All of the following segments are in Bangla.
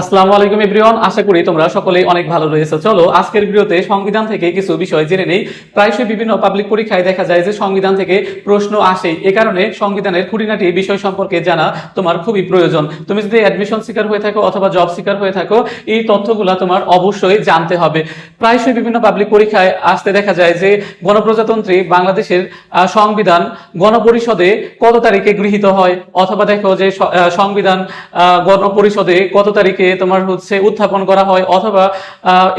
আসসালামু আলাইকুম এভরিওয়ান, আশা করি তোমরা সকলেই অনেক ভালো রয়েছো। চলো আজকের ভিডিওতে সংবিধান থেকে কিছু বিষয় জেনে নেই। প্রায়শই বিভিন্ন পাবলিক পরীক্ষায় দেখা যায় যে সংবিধান থেকে প্রশ্ন আসে, এ কারণে সংবিধানের খুঁটিনাটি বিষয় সম্পর্কে জানা তোমার খুবই প্রয়োজন। তুমি যদি অ্যাডমিশন সিকার হয়ে থাকো অথবা জব সিকার হয়ে থাকো, এই তথ্যগুলো তোমার অবশ্যই জানতে হবে। প্রায়শই বিভিন্ন পাবলিক পরীক্ষায় আসতে দেখা যায় যে গণপ্রজাতন্ত্রী বাংলাদেশের সংবিধান গণপরিষদে কত তারিখে গৃহীত হয়, অথবা দেখো যে সংবিধান গণপরিষদে কত তারিখে তোমার উত্থাপন করা হয়, অথবা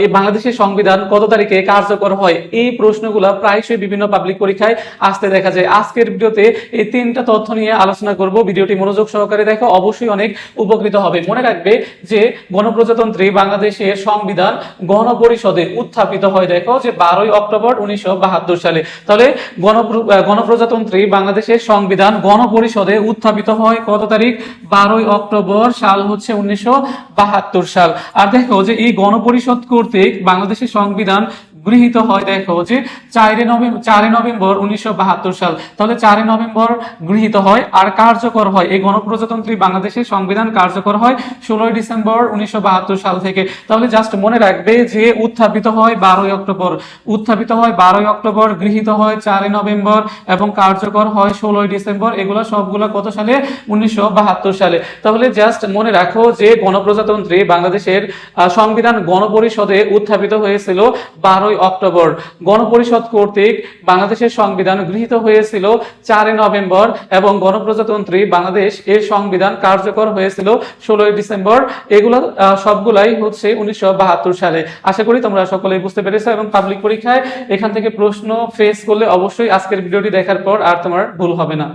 এই বাংলাদেশের সংবিধান কত তারিখে কার্যকর হয়। এই প্রশ্নগুলো প্রায়শই বিভিন্ন পাবলিক পরীক্ষায় আসতে দেখা যায়। আজকের ভিডিওতে এই তিনটা তথ্য নিয়ে আলোচনা করব। ভিডিওটি মনোযোগ সহকারে দেখো, অবশ্যই অনেক উপকৃত হবে। মনে রাখবে যে গণপ্রজাতন্ত্রী বাংলাদেশের সংবিধান গণপরিষদে উত্থাপিত হয় দেখো যে 12 অক্টোবর 1972 সালে। তাহলে গণপ্রজাতন্ত্রী বাংলাদেশের সংবিধান গণপরিষদে উত্থাপিত হয় কত তারিখ? 12 অক্টোবর সাল 1972 সাল। আর দেখো যে এই গণপরিষদ কর্তৃক বাংলাদেশের সংবিধান গৃহীত হয় দেখো যে 4 নভেম্বর 1972 সাল। তাহলে 4 নভেম্বর গৃহীত হয়, আর কার্যকর হয় এই গণপ্রজাতন্ত্রী বাংলাদেশের সংবিধান কার্যকর হয় 16 ডিসেম্বর 1972 সাল থেকে। তাহলে জাস্ট মনে রাখবে যে উত্থাপিত হয় 12 অক্টোবর, গৃহীত হয় 4 নভেম্বর এবং কার্যকর হয় 16 ডিসেম্বর। এগুলো সবগুলো কত সালে? 1972 সালে। তাহলে জাস্ট মনে রাখো যে গণপ্রজাতন্ত্রী বাংলাদেশের সংবিধান গণপরিষদে উত্থাপিত হয়েছিল 12 অক্টোবর। গণপরিষদ কর্তৃক বাংলাদেশের সংবিধান গৃহীত হয়েছিল 4 নভেম্বর এবং গণপ্রজাতন্ত্রী বাংলাদেশ এর সংবিধান কার্যকর হয়েছিল 16 ডিসেম্বর। এগুলো সবগুলাই 1972 সালে। আশা করি তোমরা সকলেই বুঝতে পেরেছো, এবং পাবলিক পরীক্ষায় এখান থেকে প্রশ্ন ফেস করলে অবশ্যই আজকের ভিডিওটি দেখার পর আর তোমার ভুল হবে না।